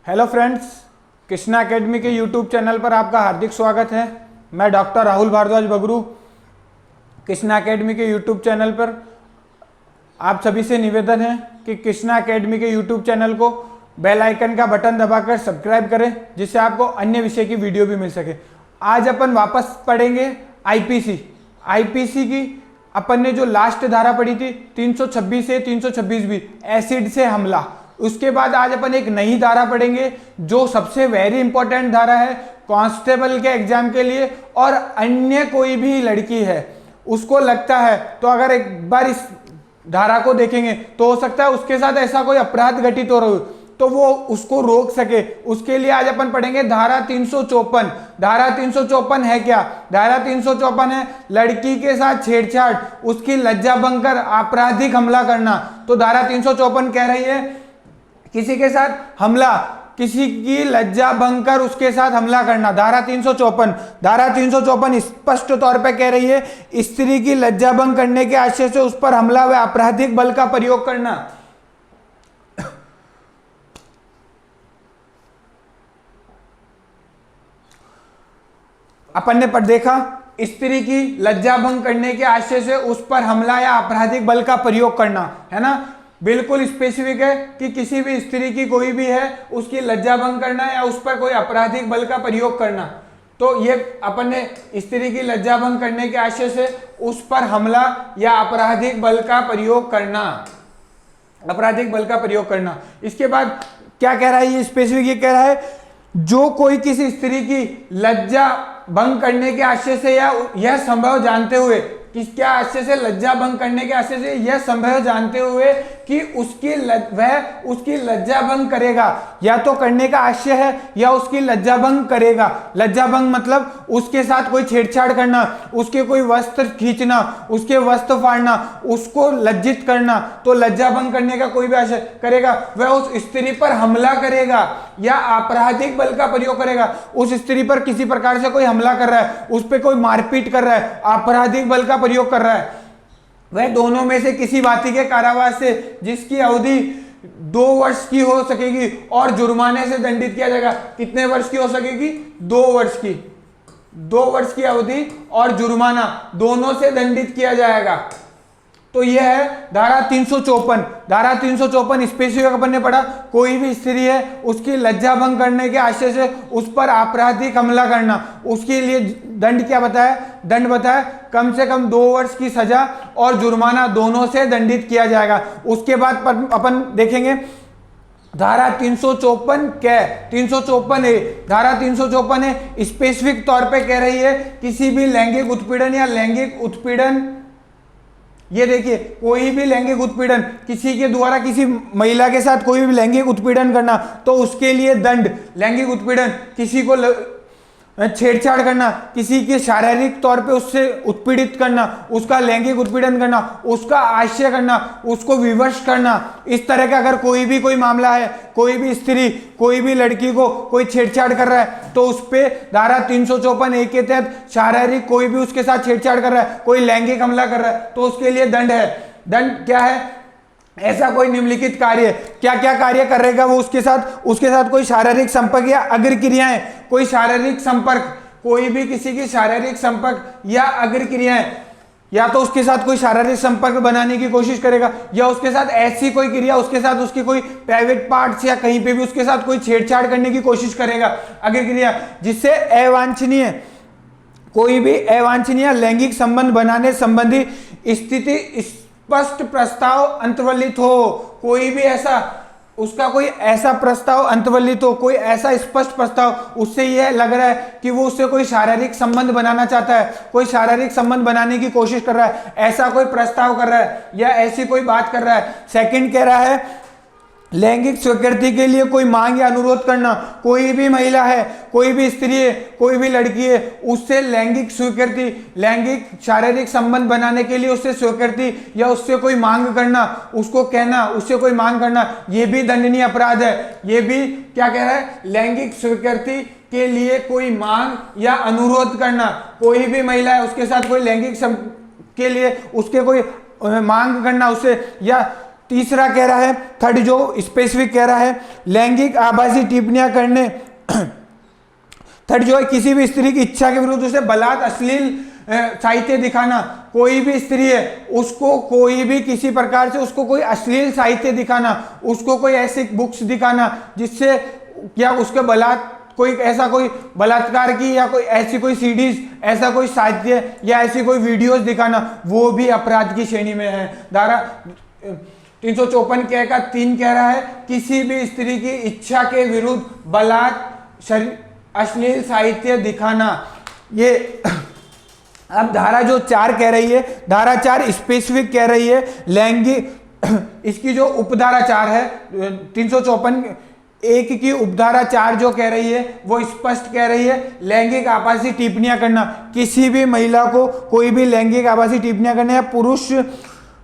Hello friends, Krishna academy के YouTube channel पर आपका हार्दिक स्वागत है। मैं डॉक्टर राहुल भारद्वाज बगरू। कृष्णा एकेडमी के यूट्यूब चैनल पर आप सभी से निवेदन है कि कृष्णा एकेडमी के यूट्यूब चैनल को बेल आइकन का बटन दबाकर सब्सक्राइब करें, जिससे आपको अन्य विषय की वीडियो भी मिल सके। आज अपन वापस पढ़ेंगे आईपीसी की। अपन ने जो लास्ट धारा पढ़ी थी 326 से 326 भी, एसिड से हमला। उसके बाद आज अपन एक नई धारा पढ़ेंगे जो सबसे वेरी इंपॉर्टेंट धारा है कांस्टेबल के एग्जाम के लिए, और अन्य कोई भी लड़की है उसको लगता है तो अगर एक बार इस धारा को देखेंगे तो हो सकता है उसके साथ ऐसा कोई अपराध घटित हो रहा हो तो वो उसको रोक सके। उसके लिए आज अपन पढ़ेंगे धारा 354। धारा 354 है क्या? धारा 354 है लड़की के साथ छेड़छाड़, उसकी लज्जा भंग कर आपराधिक हमला करना। तो धारा 354 कह रही है किसी के साथ हमला, किसी की लज्जा भंग कर उसके साथ हमला करना। धारा 354 स्पष्ट तौर पे कह रही है स्त्री की लज्जा भंग करने के आशय से उस पर हमला व आपराधिक बल का प्रयोग करना। अपन ने देखा स्त्री की लज्जा भंग करने के आशय से उस पर हमला या आपराधिक बल का प्रयोग करना, है ना। बिल्कुल स्पेसिफिक है कि किसी भी स्त्री की कोई भी है उसकी लज्जा भंग करना या उस पर कोई आपराधिक बल का प्रयोग करना। तो ये अपन ने स्त्री की लज्जा भंग करने के आशय से उस पर हमला या आपराधिक बल का प्रयोग करना, आपराधिक बल का प्रयोग करना। इसके बाद क्या कह रहा है ये स्पेसिफिक, ये कह रहा है जो कोई किसी स्त्री की लज्जा भंग करने के आशय से या यह संभव जानते हुए, किसके आशय से? लज्जा भंग करने के आशय से यह संभव जानते हुए कि वह उसकी लज्जा भंग करेगा, या तो करने का आशय है या उसकी लज्जा भंग करेगा। लज्जा भंग मतलब उसके साथ कोई छेड़छाड़ करना, उसके कोई वस्त्र खींचना, उसके वस्त्र फाड़ना, उसको लज्जित करना। तो लज्जा भंग करने का कोई भी आशय करेगा, वह उस स्त्री पर हमला करेगा या आपराधिक बल का प्रयोग करेगा। उस स्त्री पर किसी प्रकार से कोई हमला कर रहा है, उस पर कोई मारपीट कर रहा है, आपराधिक बल का प्रयोग कर रहा है, वह दोनों में से किसी बाती के कारावास से जिसकी अवधि 2 वर्ष की हो सकेगी और जुर्माने से दंडित किया जाएगा। कितने वर्ष की हो सकेगी? 2 वर्ष की। 2 वर्ष की अवधि और जुर्माना दोनों से दंडित किया जाएगा। तो यह है धारा 354। धारा 354 स्पेसिफिक अपन ने पढ़ा, कोई भी स्त्री है उसकी लज्जा भंग करने के आशय से उस पर आपराधिक हमला करना। उसके लिए दंड क्या बताया? दंड बताया कम से कम 2 वर्ष की सजा और जुर्माना दोनों से दंडित किया जाएगा। उसके बाद अपन देखेंगे धारा 354 क्या? 354 है। धारा 354 है स्पेसिफिक तौर पे कह रही है किसी भी लैंगिक उत्पीड़न या लैंगिक उत्पीड़न, ये देखिए कोई भी लैंगिक उत्पीड़न, किसी के द्वारा किसी महिला के साथ कोई भी लैंगिक उत्पीड़न करना तो उसके लिए दंड। लैंगिक उत्पीड़न किसी को छेड़छाड़ करना, किसी के शारीरिक तौर पे उससे उत्पीड़ित करना, उसका लैंगिक उत्पीड़न करना, उसका आश्रय करना, उसको विवश करना, इस तरह का अगर कोई मामला है, कोई भी स्त्री कोई भी लड़की को कोई छेड़छाड़ कर रहा है तो उस पे धारा 354 के तहत शारीरिक कोई भी उसके साथ छेड़छाड़ कर रहा है, कोई लैंगिक हमला कर रहा है तो उसके लिए दंड है। दंड क्या है? ऐसा कोई निम्नलिखित कार्य, क्या क्या कार्य करेगा वो उसके साथ कोई शारीरिक संपर्क या अग्र क्रियाएं, कोई शारीरिक संपर्क, कोई भी किसी की शारीरिक संपर्क या अग्र क्रियाएं, या तो उसके साथ कोई शारीरिक संपर्क बनाने की कोशिश करेगा या उसके साथ ऐसी कोई क्रिया, उसके साथ उसकी कोई प्राइवेट पार्ट्स या कहीं पे भी उसके साथ कोई छेड़छाड़ करने की कोशिश करेगा, अग्र क्रिया, जिससे अवांछनीय, कोई भी अवांछनीय लैंगिक संबंध बनाने संबंधी स्थिति स्पष्ट प्रस्ताव अंतर्वलित हो। कोई भी ऐसा उसका कोई ऐसा प्रस्ताव अंतर्वलित हो, कोई ऐसा स्पष्ट प्रस्ताव, उससे यह लग रहा है कि वो उससे कोई शारीरिक संबंध बनाना चाहता है, कोई शारीरिक संबंध बनाने की कोशिश कर रहा है, ऐसा कोई प्रस्ताव कर रहा है या ऐसी कोई बात कर रहा है। सेकंड कह रहा है लैंगिक स्वीकृति के लिए कोई मांग या अनुरोध करना। कोई भी महिला है, कोई भी स्त्री है, कोई भी लड़की है, उससे लैंगिक स्वीकृति, लैंगिक शारीरिक संबंध बनाने के लिए उससे स्वीकृति या उससे कोई मांग करना, उसको कहना, उससे कोई मांग करना, यह भी दंडनीय अपराध है। यह भी क्या कह रहा है? लैंगिक स्वीकृति के लिए कोई मांग या अनुरोध करना। कोई भी महिला है उसके साथ कोई लैंगिक के लिए उसके कोई मांग करना उससे, या तीसरा कह रहा है, थर्ड जो स्पेसिफिक कह रहा है, लैंगिक आभासी टिप्पणियां करने। थर्ड जो है, किसी भी स्त्री की इच्छा के विरुद्ध उसे बलात् अश्लील साहित्य दिखाना। कोई भी स्त्री है, उसको कोई भी किसी प्रकार से उसको कोई अश्लील साहित्य दिखाना, उसको कोई ऐसी बुक्स दिखाना जिससे क्या उसके कोई ऐसा कोई बलात्कार की या कोई ऐसी कोई सीडीज, ऐसा कोई साहित्य या ऐसी कोई वीडियोस दिखाना, वो भी अपराध की श्रेणी में है। धारा 354 का 3 कह रहा है, किसी भी स्त्री की इच्छा के विरुद्ध बलात् अश्लील साहित्य दिखाना। ये अब धारा जो 4 कह रही है, धारा 4 स्पेसिफिक कह रही है लैंगिक, इसकी जो उपधारा 4 है 354 एक की उपधारा 4 जो कह रही है वो स्पष्ट कह रही है, लैंगिक आभासी टिप्पणियां करना, किसी भी महिला को कोई भी लैंगिक आभासी टिप्पणियां करना या पुरुष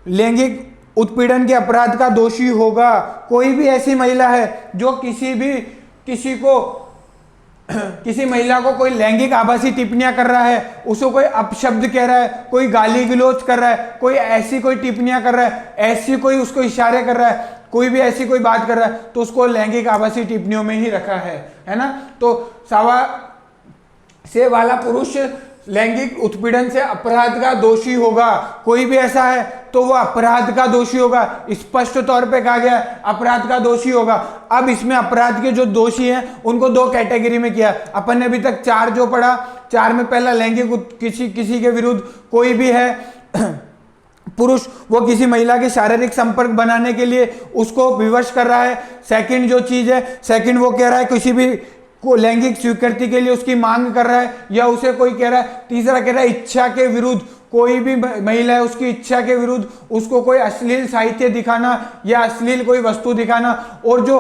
लैंगिक उत्पीड़न के अपराध का दोषी होगा। कोई भी ऐसी महिला है जो किसी महिला को कोई लैंगिक आभासी टिप्पणियां कर रहा है, उसको कोई अपशब्द कह रहा है, कोई गाली गलौज कर रहा है, कोई ऐसी कोई टिप्पणियां कर रहा है, ऐसी कोई उसको इशारे कर रहा है, कोई भी ऐसी कोई बात कर रहा है, तो उसको लैंगिक आभासी टिप्पणियों में ही रखा है ना। तो सवा से वाला पुरुष लैंगिक उत्पीड़न से अपराध का दोषी होगा। कोई भी ऐसा है तो वो अपराध का दोषी होगा, स्पष्ट तौर पे कहा गया है अपराध का दोषी होगा। अब इसमें अपराध के जो दोषी हैं उनको 2 कैटेगरी में किया। अपन ने अभी तक 4 जो पढ़ा, 4 में पहला लैंगिक किसी के विरुद्ध कोई भी है पुरुष, वो किसी महिला के शारीरिक संपर्क बनाने के लिए उसको विवश कर रहा है। सेकंड जो चीज है, सेकंड वो कह रहा है किसी भी को लैंगिक स्वीकृति के लिए उसकी मांग कर रहा है या उसे कोई कह रहा है। तीसरा कह रहा है इच्छा के विरुद्ध, कोई भी महिला है उसकी इच्छा के विरुद्ध उसको कोई अश्लील साहित्य दिखाना या अश्लील कोई वस्तु दिखाना। और जो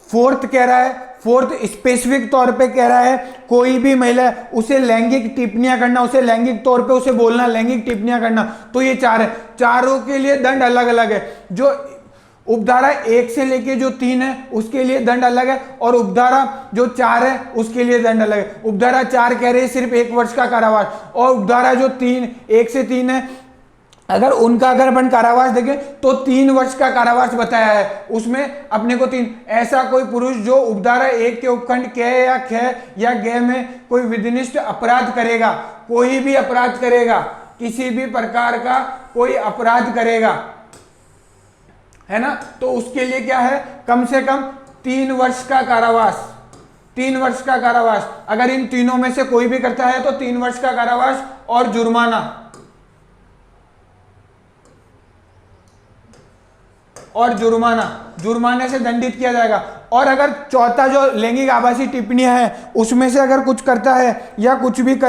फोर्थ कह रहा है, फोर्थ स्पेसिफिक तौर पे कह रहा है कोई भी महिला उसे लैंगिक टिप्पणियां करना, उसे लैंगिक तौर पे उसे बोलना, लैंगिक टिप्पणियां करना। तो ये 4 है, चारों के लिए दंड अलग अलग है। जो उपधारा 1 से लेके जो 3 है उसके लिए दंड अलग है और उपधारा जो 4 है उसके लिए दंड अलग है। उपधारा 4 कह रही है सिर्फ 1 वर्ष का कारावास, और उपधारा जो 1 से 3 है अगर अपन कारावास देखें तो 3 वर्ष का कारावास बताया है। उसमें अपने को 3, ऐसा कोई पुरुष जो उपधारा 1 के उपखंड क या ख या ग में कोई विधिनिष्ठ अपराध करेगा, कोई भी अपराध करेगा, किसी भी प्रकार का कोई अपराध करेगा, है ना, तो उसके लिए क्या है, कम से कम 3 वर्ष का कारावास। 3 वर्ष का कारावास, अगर इन तीनों में से कोई भी करता है तो 3 वर्ष का कारावास और जुर्माना, और जुर्माने से दंडित किया जाएगा। और अगर चौथा जो लैंगिक आभासी टिप्पणियां हैं उसमें से अगर कुछ करता है या कुछ भी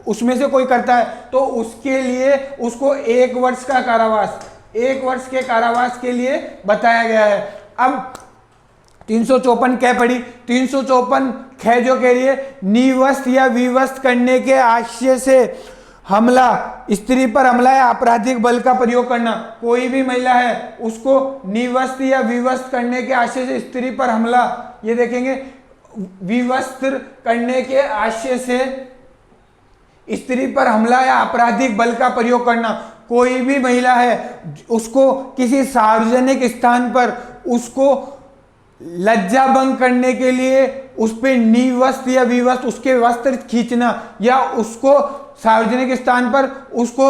उसमें से कोई करता है तो उसके लिए उसको 1 वर्ष का कारावास, 1 वर्ष के कारावास के लिए बताया गया है। अब 354 क्या पढ़ी, 354 ख जो कह रही है निवस्त या विवस्त करने के आशय से हमला, स्त्री पर हमला या आपराधिक बल का प्रयोग करना। कोई भी महिला है उसको निवस्त या विवस्त करने के आशय से स्त्री पर हमला, ये देखेंगे विवस्त करने के आशय से स्त्री पर हमला या आपराधिक बल का प्रयोग करना। कोई भी महिला है उसको किसी सार्वजनिक स्थान पर उसको लज्जा भंग करने के लिए उस पर निवस्त या विवस्त उसके वस्त्र खींचना या उसको सार्वजनिक स्थान पर उसको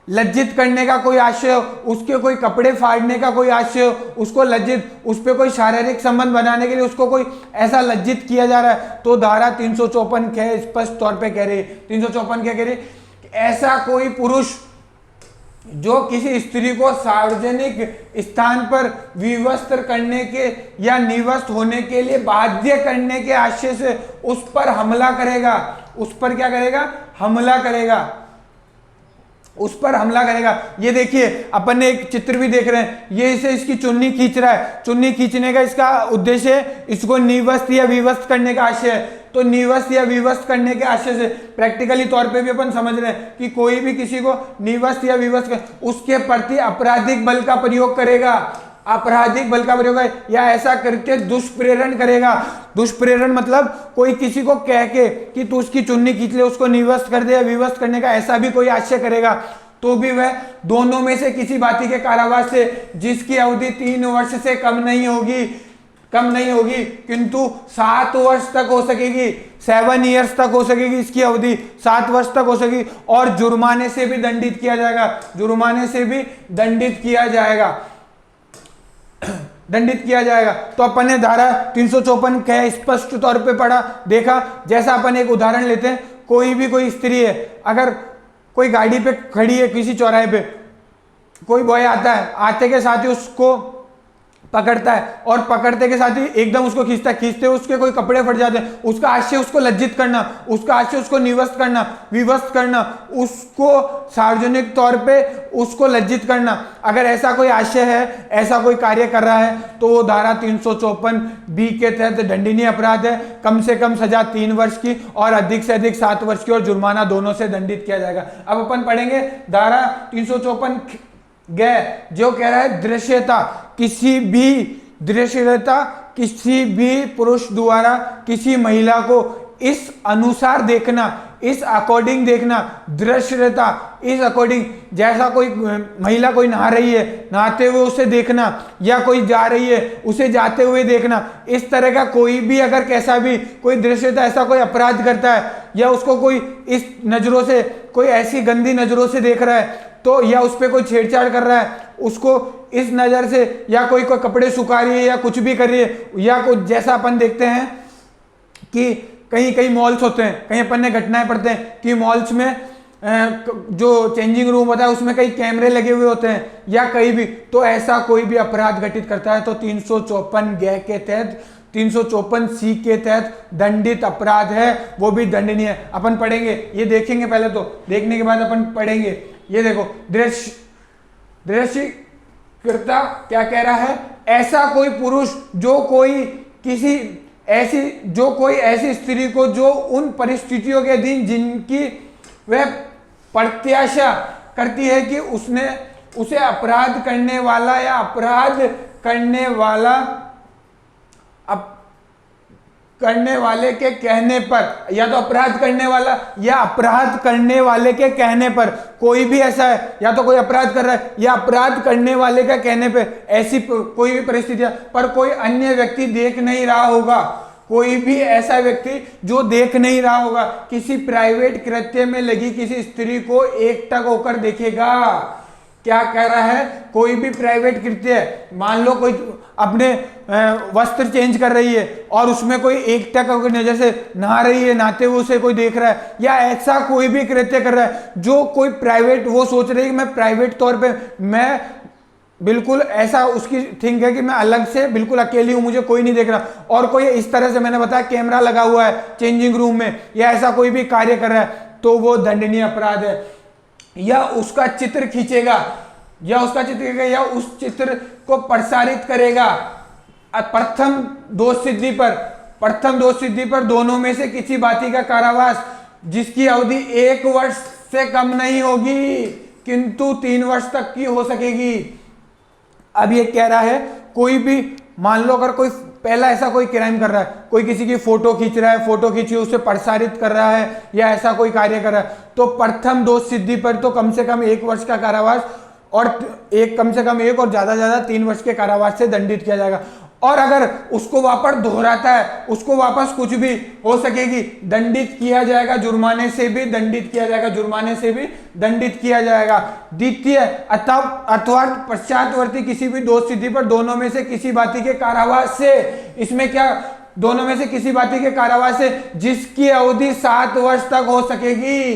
लज्जित करने का कोई आशय हो, उसके कोई कपड़े फाड़ने का कोई आशय हो, उसको लज्जित, उस पर कोई शारीरिक संबंध बनाने के लिए उसको कोई ऐसा लज्जित किया जा रहा है, तो धारा 354 के स्पष्ट तौर पे कह रही है, 354 क्या कह रही है, ऐसा कोई पुरुष जो किसी स्त्री को सार्वजनिक स्थान पर विवस्त्र करने के या निवस्त होने के लिए बाध्य करने के आशय से उस पर हमला करेगा, उस पर क्या करेगा, हमला करेगा, उस पर हमला करेगा। ये देखिए अपन ने एक चित्र भी देख रहे हैं, ये इसे इसकी चुन्नी खींच रहा है, चुन्नी खींचने का इसका उद्देश्य है इसको निवस्त या विवस्त करने का आशय है। तो निवस्त या विवस्त करने के आशय से प्रैक्टिकली तौर पे भी अपन समझ रहे हैं कि कोई भी किसी को निवस्त या विवस्त कर उसके प्रति आपराधिक बल का प्रयोग करेगा, आपराधिक बल का प्रयोग है या ऐसा करके दुष्प्रेरण करेगा। दुष्प्रेरण मतलब कोई किसी को कह के कि तू उसकी चुन्नी खींच ले, उसको निवस्त कर दे या विवस्त करने का ऐसा भी कोई आशय करेगा तो भी वह दोनों में से किसी बाती के कारावास से जिसकी अवधि 3 वर्ष से कम नहीं होगी किंतु 7 वर्ष तक हो सकेगी, 7 ईयर्स तक हो सकेगी इसकी अवधि, 7 वर्ष तक हो सकेगी, और जुर्माने से भी दंडित किया जाएगा, जुर्माने से भी दंडित किया जाएगा। तो अपन ने धारा 354 क्या स्पष्ट तौर पे पढ़ा, देखा। जैसा अपन एक उदाहरण लेते हैं, कोई स्त्री है, अगर कोई गाड़ी पे खड़ी है किसी चौराहे पे, कोई बॉय आता है, आते के साथ ही उसको पकड़ता है और पकड़ते के साथ ही एकदम उसको खींचते उसके कोई कपड़े फट जाते हैं, उसका आशय उसको लज्जित करना, उसका आशय उसको विवश करना, उसको सार्वजनिक तौर पे उसको लज्जित करना, अगर ऐसा कोई आशय है, ऐसा कोई कार्य कर रहा है, तो वो धारा 354B के तहत दंडनीय अपराध है। कम से कम सजा 3 वर्ष की और अधिक से अधिक 7 वर्ष की और जुर्माना दोनों से दंडित किया जाएगा। अब अपन पढ़ेंगे धारा 354 जो कह रहा है दृश्यता, किसी भी पुरुष द्वारा किसी महिला को इस अनुसार देखना, इस अकॉर्डिंग देखना, दृश्यता इस अकॉर्डिंग, जैसा कोई महिला कोई नहा रही है, नहाते हुए उसे देखना, या कोई जा रही है उसे जाते हुए देखना, इस तरह का कोई भी अगर कैसा भी कोई दृश्यता ऐसा कोई अपराध करता है, या उसको कोई इस नजरों से, कोई ऐसी गंदी नजरों से देख रहा है, तो या उस पर कोई छेड़छाड़ कर रहा है, उसको इस नज़र से, या कोई कपड़े सुखा रही है या कुछ भी कर रही है, या कुछ जैसा अपन देखते हैं कि कई मॉल्स होते हैं, कहीं अपन ने घटनाएं पढ़ते हैं कि मॉल्स में जो चेंजिंग रूम होता है उसमें कई कैमरे लगे हुए होते हैं, या कहीं भी, तो ऐसा कोई भी अपराध घटित करता है तो 354 के तहत 354C के तहत दंडित अपराध है, वो भी दंडनीय है। अपन पढ़ेंगे, ये देखेंगे पहले, तो देखने के बाद अपन पढ़ेंगे। ये देखो, दृश्यकृता क्या कह रहा है, ऐसा कोई पुरुष जो कोई ऐसी स्त्री को जो उन परिस्थितियों के अधीन जिनकी वह प्रत्याशा करती है कि उसे अपराध करने वाला या अपराध करने वाले के कहने पर, या तो अपराध करने वाला या अपराध करने वाले के कहने पर, कोई भी ऐसा है, या तो कोई अपराध कर रहा है या अपराध करने वाले का कहने पे, ऐसी कोई भी परिस्थितियां पर कोई अन्य व्यक्ति देख नहीं रहा होगा, कोई भी ऐसा व्यक्ति जो देख नहीं रहा होगा, किसी प्राइवेट कृत्य में लगी किसी स्त्री को एकटक होकर देखेगा। क्या कह रहा है, कोई भी प्राइवेट कृत्य है, मान लो कोई अपने वस्त्र चेंज कर रही है और उसमें कोई एकटक होकर नजर से नहा रही है, नहाते हुए उसे कोई देख रहा है, या ऐसा कोई भी कृत्य कर रहा है जो कोई प्राइवेट, वो सोच रही है कि मैं प्राइवेट तौर पे, मैं बिल्कुल ऐसा उसकी थिंक है कि मैं अलग से बिल्कुल अकेली हूं, मुझे कोई नहीं देख रहा, और कोई इस तरह से, मैंने बताया कैमरा लगा हुआ है चेंजिंग रूम में, या ऐसा कोई भी कार्य कर रहा है, तो वो दंडनीय अपराध है। या उसका चित्र खींचेगा, या उस चित्र को प्रसारित करेगा प्रथम दोष सिद्धि पर दोनों में से किसी बाती का कारावास जिसकी अवधि 1 वर्ष से कम नहीं होगी किंतु 3 वर्ष तक की हो सकेगी। अब ये कह रहा है, कोई भी, मान लो अगर कोई पहला ऐसा कोई क्राइम कर रहा है, कोई किसी की फोटो खींच रहा है, फोटो खींची उसे प्रसारित कर रहा है, या ऐसा कोई कार्य कर रहा है, तो प्रथम दोष सिद्धि पर तो कम से कम 1 वर्ष का कारावास और कम से कम 1 और ज्यादा 3 वर्ष के कारावास से दंडित किया जाएगा। और अगर उसको वापस दोहराता है, उसको वापस कुछ भी हो सकेगी, दंडित किया जाएगा, जुर्माने से भी दंडित किया जाएगा। द्वितीय अथवा पश्चातवर्ती किसी भी दोष सिद्धि पर दोनों में से किसी बाती के कारावास से, इसमें क्या, दोनों में से किसी बाती के कारावास से जिसकी अवधि 7 वर्ष तक हो सकेगी।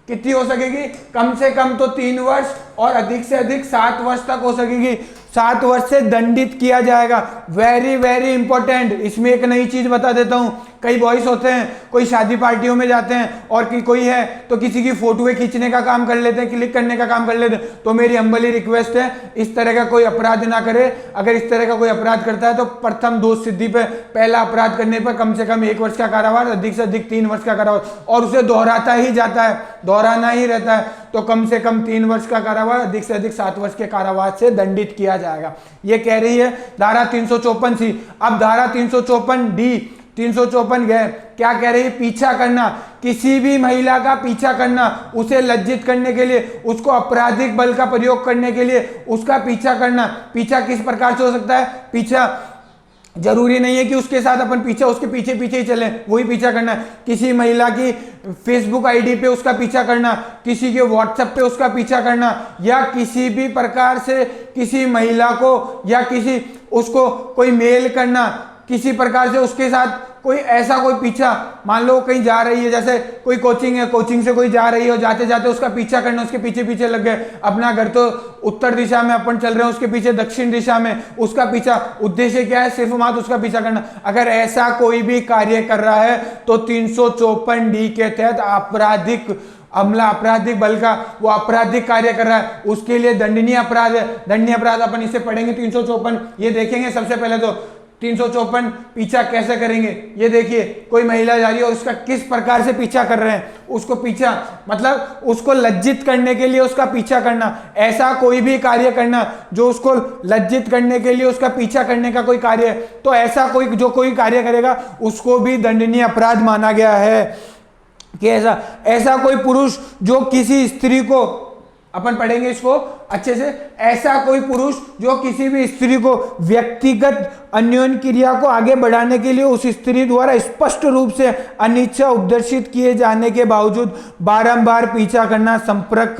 कितनी हो सकेगी, कम से कम तो 3 वर्ष और अधिक से अधिक 7 वर्ष तक हो सकेगी, 7 वर्ष से दंडित किया जाएगा। Very very important. इसमें एक नई चीज बता देता हूं, कई बॉयज होते हैं, कोई शादी पार्टियों में जाते हैं और कोई है तो किसी की फोटोएं खींचने का काम कर लेते हैं, क्लिक करने का काम कर लेते हैं। तो मेरी हम्बली रिक्वेस्ट है, इस तरह का कोई अपराध ना करे। अगर इस तरह का कोई अपराध करता है तो प्रथम दोष सिद्धि पे पहला अपराध करने पर कम से कम 1 वर्ष का कारावास, अधिक से अधिक 3 वर्ष का कारावास, और उसे दोहराता ही जाता है, दोहराना ही रहता है, तो कम से कम 3 वर्ष का कारावास, अधिक से अधिक 7 वर्ष के कारावास से दंडित किया जाएगा। ये कह रही है धारा 354C। अब धारा 354D, 354 गए, क्या कह रही है? पीछा करना, किसी भी महिला का पीछा करना, उसे लज्जित करने के लिए, उसको आपराधिक बल का प्रयोग करने के लिए उसका पीछा करना। पीछा किस प्रकार से हो सकता है? पीछा जरूरी नहीं है कि उसके साथ अपन पीछे उसके पीछे पीछे ही चले, वही पीछा करना है। किसी महिला की फेसबुक आईडी पे उसका पीछा करना, किसी के व्हाट्सएप पे उसका पीछा करना, या किसी भी प्रकार से किसी महिला को या किसी उसको कोई मेल करना, किसी प्रकार से उसके साथ कोई ऐसा कोई पीछा, मान लो कहीं जा रही है, जैसे कोई कोचिंग है, कोचिंग से कोई जा रही है और जाते जाते उसका पीछा करना, उसके पीछे पीछे लग गए। अपना घर तो उत्तर दिशा में अपन चल रहे हैं, उसके पीछे दक्षिण दिशा में, उसका पीछा, उद्देश्य क्या है? सिर्फ मात्र उसका पीछा करना। अगर ऐसा कोई भी कार्य कर रहा है तो 354D के तहत आपराधिक अमला, आपराधिक बल का वो आपराधिक कार्य कर रहा है, उसके लिए दंडनीय अपराध है। दंडनीय अपराध अपन इसे पढ़ेंगे 354, ये देखेंगे। सबसे पहले तो 354 पीछा कैसे करेंगे, ये देखिए। कोई महिला जा रही है और उसका किस प्रकार से पीछा कर रहे हैं, उसको पीछा मतलब उसको लज्जित करने के लिए उसका पीछा करना। ऐसा कोई भी कार्य करना जो उसको लज्जित करने के लिए उसका पीछा करने का कोई कार्य है, तो ऐसा कोई जो कोई कार्य करेगा उसको भी दंडनीय अपराध माना गया है। कि ऐसा कोई पुरुष जो किसी स्त्री को, अपन पढ़ेंगे इसको अच्छे से, ऐसा कोई पुरुष जो किसी भी स्त्री को व्यक्तिगत अन्योन्य क्रिया को आगे बढ़ाने के लिए उस स्त्री द्वारा स्पष्ट रूप से अनिच्छा उपदर्शित किए जाने के बावजूद बारंबार पीछा करना, संपर्क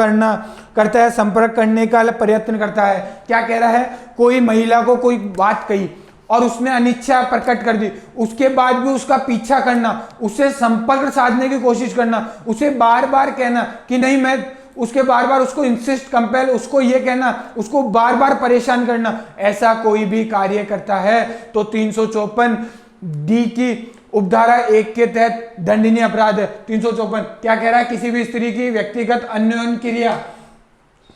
करता है, संपर्क करने का प्रयत्न करता है। क्या कह रहा है? कोई महिला को कोई बात कही और उसने अनिच्छा प्रकट कर दी, उसके बाद भी उसका पीछा करना, उससे संपर्क साधने की कोशिश करना, उसे बार बार कहना कि नहीं मैं, उसके बार बार उसको इंसिस्ट कंपेल, उसको ये कहना, उसको बार बार परेशान करना, ऐसा कोई भी कार्य करता है तो 354D की उपधारा 1 के तहत दंडनीय अपराध है। 354 क्या कह रहा है? किसी भी स्त्री की व्यक्तिगत अन्योन्य क्रिया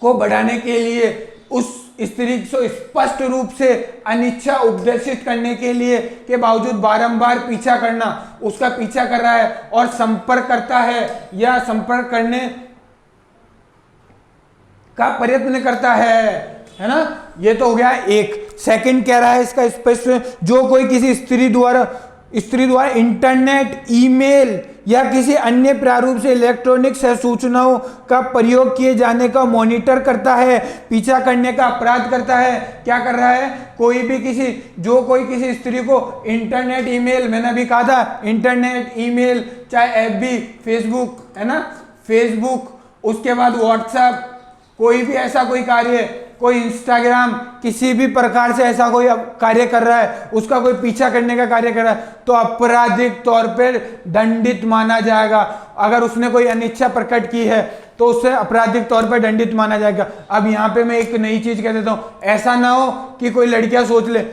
को बढ़ाने के लिए उस स्त्री को स्पष्ट रूप से अनिच्छा उपदर्शित करने के लिए के बावजूद बारंबार पीछा करना, उसका पीछा कर रहा है और संपर्क करता है या संपर्क करने का प्रयत्न करता है ना। ये तो हो गया एक। सेकंड कह रहा है इसका स्पष्ट, जो कोई किसी स्त्री द्वारा इंटरनेट, ईमेल या किसी अन्य प्रारूप से इलेक्ट्रॉनिक सूचनाओं का प्रयोग किए जाने का मॉनिटर करता है, पीछा करने का अपराध करता है। क्या कर रहा है? कोई किसी स्त्री को इंटरनेट, ईमेल, मैंने अभी कहा था इंटरनेट, ईमेल, चाहे FB, फेसबुक है ना, फेसबुक, उसके बाद व्हाट्सएप, कोई भी ऐसा कोई कार्य, कोई इंस्टाग्राम, किसी भी प्रकार से ऐसा कोई कार्य कर रहा है, उसका कोई पीछा करने का कार्य कर रहा है, तो आपराधिक तौर पर दंडित माना जाएगा। अगर उसने कोई अनिच्छा प्रकट की है तो उसे आपराधिक तौर पर दंडित माना जाएगा। अब यहाँ पे मैं एक नई चीज कह देता हूँ, ऐसा ना हो कि कोई लड़कियां सोच ले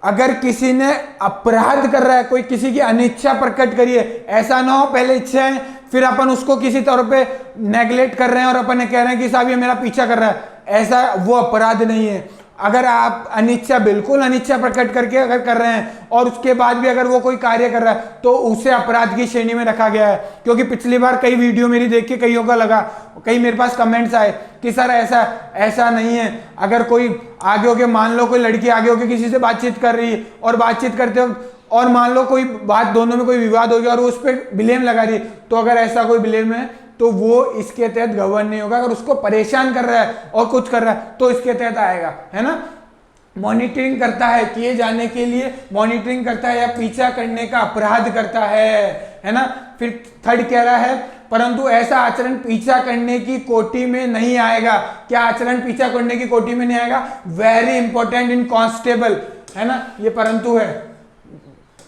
अगर किसी ने अपराध कर रहा है, कोई किसी की अनिच्छा प्रकट करी है, ऐसा ना हो पहले इच्छा है फिर अपन उसको किसी तौर पे नेग्लेक्ट कर रहे हैं और अपन कह रहे हैं कि साहब ये मेरा पीछा कर रहा है, ऐसा वो अपराध नहीं है। अगर आप अनिच्छा, बिल्कुल अनिच्छा प्रकट करके अगर कर रहे हैं और उसके बाद भी अगर वो कोई कार्य कर रहा है तो उसे अपराध की श्रेणी में रखा गया है। क्योंकि पिछली बार कई वीडियो मेरी देख के कईयों का लगा, कई मेरे पास कमेंट्स आए कि सर ऐसा नहीं है। अगर कोई आगे होके, मान लो कोई लड़की आगे होके किसी से बातचीत कर रही है और बातचीत करते वक्त और मान लो कोई बात, दोनों में कोई विवाद हो गया और उस पर ब्लेम लगा रही है, तो अगर ऐसा कोई ब्लेम है तो वो इसके तहत गवर्न नहीं होगा। अगर उसको परेशान कर रहा है और कुछ कर रहा है तो इसके तहत आएगा, है ना। मॉनिटरिंग करता है, किए जाने के लिए मॉनिटरिंग करता है या पीछा करने का अपराध करता है ना। फिर थर्ड कह रहा है, परंतु ऐसा आचरण पीछा करने की कोटि में नहीं आएगा। क्या आचरण पीछा करने की कोटि में नहीं आएगा? वेरी इंपॉर्टेंट इन कांस्टेबल, है ना, ये परंतु है।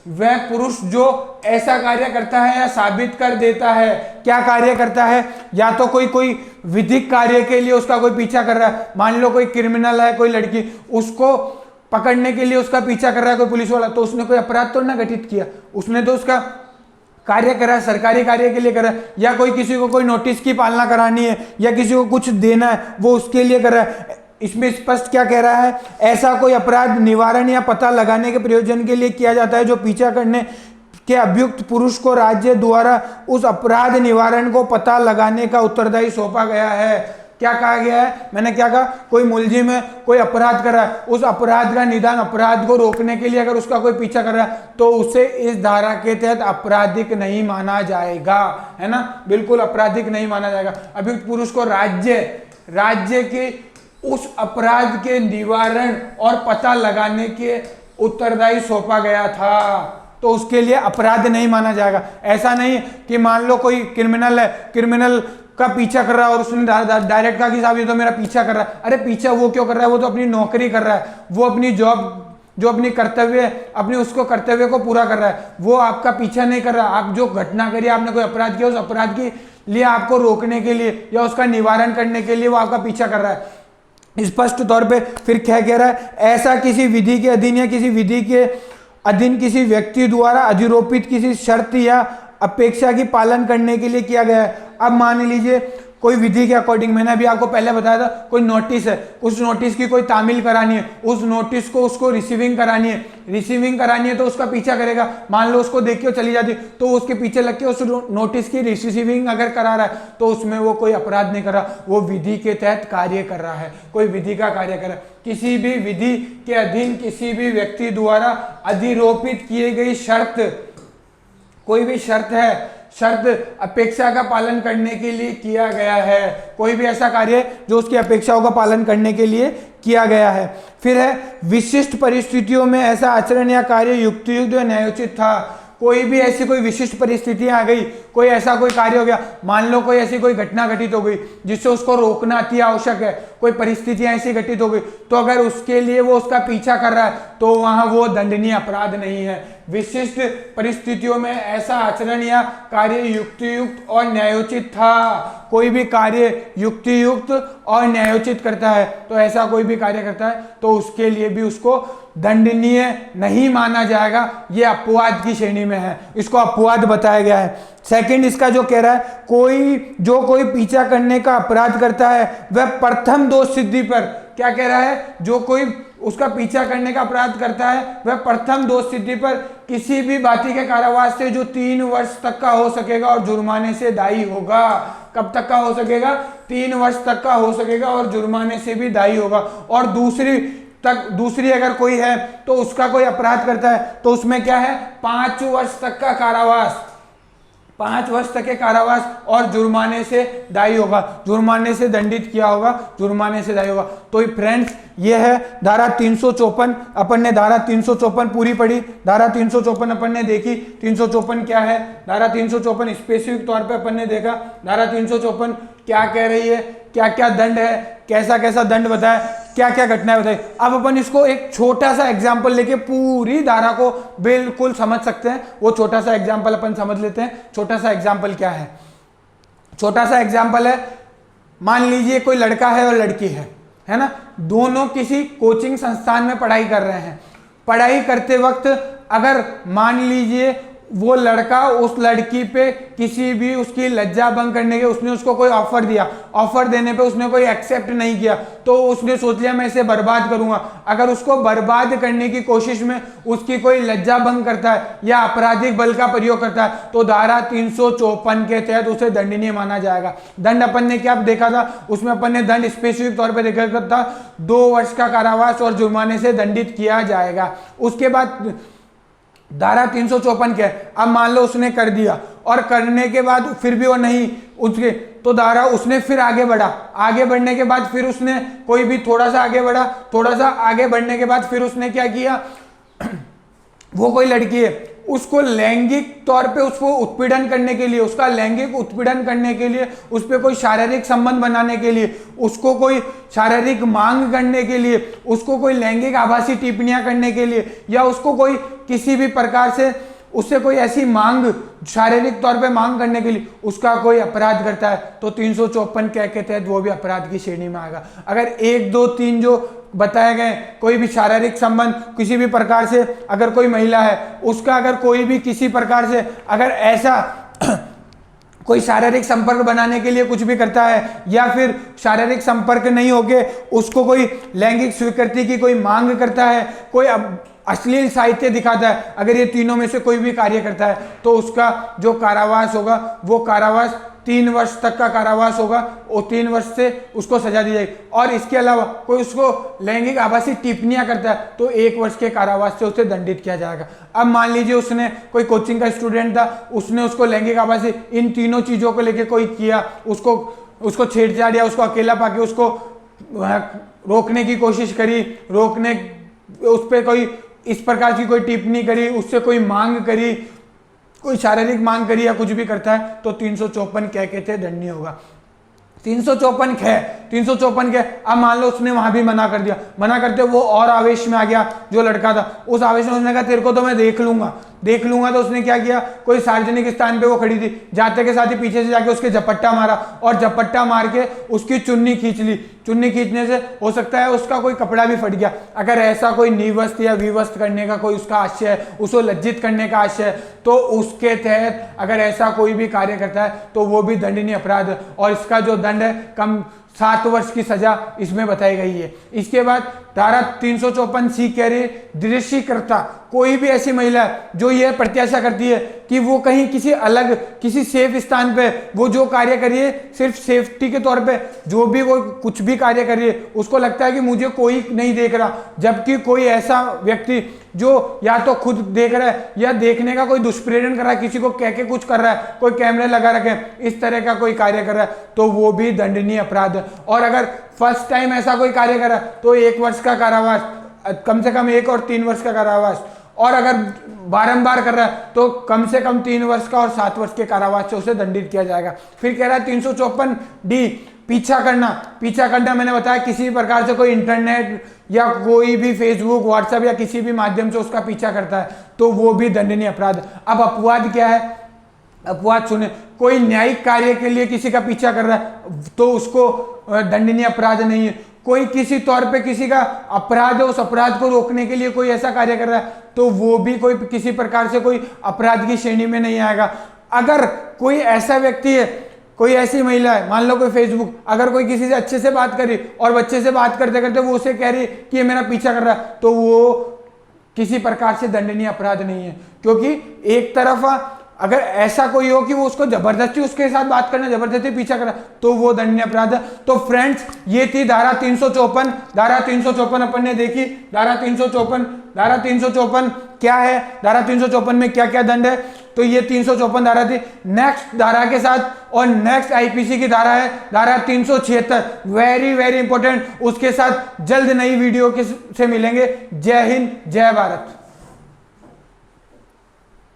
वह पुरुष जो ऐसा कार्य करता है या साबित कर देता है, क्या कार्य करता है? या तो कोई विधिक कार्य के लिए उसका कोई पीछा कर रहा है, मान लो कोई क्रिमिनल है, कोई लड़की, उसको पकड़ने के लिए उसका पीछा कर रहा है कोई पुलिस वाला, तो उसने कोई अपराध तो ना घटित किया, उसने तो उसका कार्य करा, सरकारी कार्य के लिए करा। या कोई किसी को कोई नोटिस की पालना करानी है या किसी को कुछ देना है, वो उसके लिए कर रहा है। इसमें स्पष्ट क्या कह रहा है? ऐसा कोई अपराध निवारण या पता लगाने के प्रयोजन के लिए किया जाता है जो पीछा करने के अभियुक्त पुरुष को राज्य द्वारा उस अपराध निवारण को पता लगाने का उत्तरदायी सौंपा गया है। क्या कहा गया है, मैंने क्या कहा, कोई मुलजिम है, कोई अपराध कर रहा है, उस अपराध का निदान, अपराध को रोकने के लिए अगर उसका कोई पीछा कर रहा है तो उसे इस धारा के तहत आपराधिक नहीं माना जाएगा, है ना, बिल्कुल आपराधिक नहीं माना जाएगा। अभी पुरुष को राज्य के उस अपराध के निवारण और पता लगाने के उत्तरदायी सौंपा गया था, तो उसके लिए अपराध नहीं माना जाएगा। ऐसा नहीं कि मान लो कोई क्रिमिनल है, क्रिमिनल का पीछा कर रहा है और उसने डायरेक्ट कहा कि साहब ये तो मेरा पीछा कर रहा है। अरे पीछा वो क्यों कर रहा है, वो तो अपनी नौकरी कर रहा है, वो अपनी जॉब, जो अपनी कर्तव्य है, अपनी उसको कर्तव्य को पूरा कर रहा है, वो आपका पीछा नहीं कर रहा। आप जो घटना करी, आपने कोई अपराध किया, उस अपराध के लिए आपको रोकने के लिए या उसका निवारण करने के लिए वो आपका पीछा कर रहा है। स्पष्ट तौर पे फिर क्या कह रहा है, ऐसा किसी विधि के अधीन या किसी विधि के अधीन किसी व्यक्ति द्वारा अधिरोपित किसी शर्त या अपेक्षा की पालन करने के लिए किया गया है। अब मान लीजिए कोई विधि के अकॉर्डिंग, मैंने अभी आपको पहले बताया था, कोई नोटिस है, उस नोटिस की कोई तामील करानी है, उस नोटिस को उसको रिसीविंग करानी है तो उसका पीछा करेगा। मान लो उसको देख के चली जाती तो उसके पीछे लग के उस नोटिस की रिसीविंग अगर करा रहा है तो उसमें वो कोई अपराध नहीं कर रहा, वो विधि के तहत कार्य कर रहा है, कोई विधि का कार्य कर रहा है। किसी भी विधि के अधीन किसी भी व्यक्ति द्वारा अधिरोपित किए गई शर्त, कोई भी शर्त है, शर्त अपेक्षा का पालन करने के लिए किया गया है, कोई भी ऐसा कार्य जो उसकी अपेक्षाओं का पालन करने के लिए किया गया है। फिर है विशिष्ट परिस्थितियों में ऐसा आचरण या कार्य युक्तियुक्त या न्यायोचित था। कोई भी ऐसी कोई विशिष्ट परिस्थितियां आ गई, कोई ऐसा कोई कार्य हो गया, मान लो कोई ऐसी कोई घटना घटित हो गई जिससे उसको रोकना अति आवश्यक है, कोई परिस्थितियां ऐसी घटित हो गई, तो अगर उसके लिए वो उसका पीछा कर रहा है तो वहां वो दंडनीय अपराध नहीं है। विशिष्ट परिस्थितियों में ऐसा आचरण या कार्य युक्तियुक्त और न्यायोचित था। कोई भी कार्य युक्तियुक्त और न्यायोचित करता है, तो ऐसा कोई भी कार्य करता है तो उसके लिए भी उसको दंडनीय नहीं माना जाएगा। ये अपवाद की श्रेणी में है, इसको अपवाद बताया गया है। सेकंड इसका जो कह रहा है, कोई पीछा करने का अपराध करता है वह प्रथम दोष सिद्धि पर, क्या कह रहा है, जो कोई उसका पीछा करने का अपराध करता है वह प्रथम दोष सिद्धि पर किसी भी भांति के कारावास से जो 3 वर्ष तक का हो सकेगा और जुर्माने से दायी होगा। कब तक का हो सकेगा, 3 वर्ष तक का हो सकेगा और जुर्माने से भी दायी होगा। और दूसरी अगर कोई है तो उसका कोई अपराध करता है तो उसमें क्या है, 5 वर्ष तक का कारावास, 5 वर्ष तक के कारावास और जुर्माने से दायी होगा, जुर्माने से दंडित किया होगा, जुर्माने से दायी होगा। तो फ्रेंड्स ये है धारा 354। अपन ने धारा 354 पूरी पढ़ी, धारा 354 अपन ने देखी। 354 क्या है, धारा 354 स्पेसिफिक तौर पे अपन ने देखा धारा 354 क्या कह रही है, क्या क्या दंड है, कैसा कैसा दंड बताया, क्या क्या घटनाएं बताई। अब अपन इसको एक छोटा सा एग्जाम्पल लेके पूरी धारा को बिल्कुल समझ सकते हैं। वो छोटा सा एग्जाम्पल अपन समझ लेते हैं। छोटा सा एग्जाम्पल क्या है, छोटा सा एग्जाम्पल है, मान लीजिए कोई लड़का है और लड़की है ना, दोनों किसी कोचिंग संस्थान में पढ़ाई कर रहे हैं। पढ़ाई करते वक्त अगर मान लीजिए वो लड़का उस लड़की पे किसी भी उसकी लज्जा भंग करने के, उसने उसको कोई ऑफर दिया, ऑफर देने पे उसने कोई एक्सेप्ट नहीं किया, तो उसने सोच लिया मैं इसे बर्बाद करूंगा। अगर उसको बर्बाद करने की कोशिश में उसकी कोई लज्जा भंग करता है या आपराधिक बल का प्रयोग करता है तो धारा 354 के तहत उसे दंडनीय माना जाएगा। दंड अपन ने क्या देखा था, उसमें अपन ने दंड स्पेसिफिक तौर पर देखा था 2 वर्ष का कारावास और जुर्माने से दंडित किया जाएगा। उसके बाद धारा 354 क्या है, अब मान लो उसने कर दिया और करने के बाद फिर भी वो नहीं उसके, तो धारा उसने फिर आगे बढ़ा, आगे बढ़ने के बाद फिर उसने कोई भी थोड़ा सा आगे बढ़ा, थोड़ा सा आगे बढ़ने के बाद फिर उसने क्या किया, वो कोई लड़की है, उसको लैंगिक तौर पे उसको उत्पीड़न करने के लिए, उसका लैंगिक उत्पीड़न करने के लिए, उस पर कोई शारीरिक संबंध बनाने के लिए, उसको कोई शारीरिक मांग करने के लिए, उसको कोई लैंगिक आभासी टिप्पणियां करने के लिए, या उसको कोई किसी भी प्रकार से उससे कोई ऐसी मांग, शारीरिक तौर पे मांग करने के लिए उसका कोई अपराध करता है तो 354 के तहत वो भी अपराध की श्रेणी में आएगा। अगर 1, 2, 3 जो बताए गए, कोई भी शारीरिक संबंध किसी भी प्रकार से, अगर कोई महिला है उसका अगर कोई भी किसी प्रकार से अगर ऐसा कोई शारीरिक संपर्क बनाने के लिए कुछ भी करता है, या फिर शारीरिक संपर्क नहीं होके उसको कोई लैंगिक स्वीकृति की कोई मांग करता है, कोई अश्लील साहित्य दिखाता है, अगर ये तीनों में से कोई भी कार्य करता है तो उसका जो कारावास होगा वो कारावास 3 वर्ष तक का कारावास होगा और 3 वर्ष से उसको सजा दी जाएगी। और इसके अलावा कोई उसको लैंगिक आभासी टिप्पणियां करता है तो 1 वर्ष के कारावास से उसे दंडित किया जाएगा। अब मान लीजिए उसने कोई कोचिंग का स्टूडेंट था, उसने उसको लैंगिक आभासी इन तीनों चीजों को लेकर कोई किया, उसको छेड़छाड़ या उसको अकेला पाके उसको रोकने की कोशिश करी, उस पर कोई इस प्रकार की कोई टिप्पणी करी, उससे कोई मांग करी, कोई शारीरिक मांग करी या कुछ भी करता है तो 354 क्या कहते हैं दंडनीय होगा। 354 खे। अब मान लो उसने वहां भी मना कर दिया, मना करते वो और आवेश में आ गया जो लड़का था, उस आवेश में उसने कहा तेरे को तो मैं देख लूंगा। तो उसने क्या किया, कोई सार्वजनिक स्थान पे वो खड़ी थी, जाते के साथ ही पीछे से जाके उसके झपट्टा मारा और झपट्टा मार के उसकी चुन्नी खींच ली। चुन्नी खींचने से हो सकता है उसका कोई कपड़ा भी फट गया। अगर ऐसा कोई निवस्त या विवस्त करने का कोई उसका आशय है, उसको लज्जित करने का आशय है, तो उसके तहत अगर ऐसा कोई भी कार्य करता है तो वो भी दंडनीय अपराध है और इसका जो दंड है कम 7 वर्ष की सजा इसमें बताई गई है। इसके बाद धारा 354C कह रही है दृश्यकर्ता, कोई भी ऐसी महिला जो यह प्रत्याशा करती है कि वो कहीं किसी अलग किसी सेफ स्थान पे वो जो कार्य कर रही है, सिर्फ सेफ्टी के तौर पे जो भी वो कुछ भी कार्य कर रही है, उसको लगता है कि मुझे कोई नहीं देख रहा, जबकि कोई ऐसा व्यक्ति जो या तो खुद देख रहा है या देखने का कोई दुष्प्रेरण कर रहा है, किसी को कह के कुछ कर रहा है, कोई कैमरे लगा रखे, इस तरह का कोई कार्य कर रहा है तो वो भी दंडनीय अपराध है। और अगर फर्स्ट टाइम ऐसा कोई कार्य करा तो 1 वर्ष का कारावास, कम से कम 1 और 3 वर्ष का कारावास, और अगर बारंबार कर रहा है तो कम से कम 3 वर्ष का और 7 वर्ष के कारावास से उसे दंडित किया जाएगा। फिर कह रहा है 354D पीछा करना मैंने बताया किसी भी प्रकार से कोई इंटरनेट या कोई भी फेसबुक व्हाट्सएप या किसी भी माध्यम से उसका पीछा करता है तो वो भी दंडनीय अपराध। अब अपवाद क्या है, अपवाद सुने, कोई न्यायिक कार्य के लिए किसी का पीछा कर रहा है तो उसको दंडनीय अपराध नहीं है। कोई किसी तौर पे किसी का अपराध है, उस अपराध को रोकने के लिए कोई ऐसा कार्य कर रहा है तो वो भी कोई किसी प्रकार से कोई अपराध की श्रेणी में नहीं आएगा। अगर कोई ऐसा व्यक्ति है, कोई ऐसी महिला है, मान लो कोई फेसबुक, अगर कोई किसी से अच्छे से बात करी और बच्चे से बात करते करते वो उसे कह रही कि ये मेरा पीछा कर रहा है तो वो किसी प्रकार से दंडनीय अपराध नहीं है। क्योंकि एक तरफ अगर ऐसा कोई हो कि वो उसको जबरदस्ती उसके साथ बात करना, जबरदस्ती पीछा करा तो वो दंडनीय अपराध है। तो फ्रेंड्स ये थी धारा 354 अपन ने देखी। धारा 354 क्या है, धारा 354 में क्या क्या दंड है, तो ये 354 धारा थी। नेक्स्ट धारा के साथ और नेक्स्ट आईपीसी की धारा है धारा 376, वेरी इंपॉर्टेंट। उसके साथ जल्द नई वीडियो से मिलेंगे। जय हिंद, जय भारत।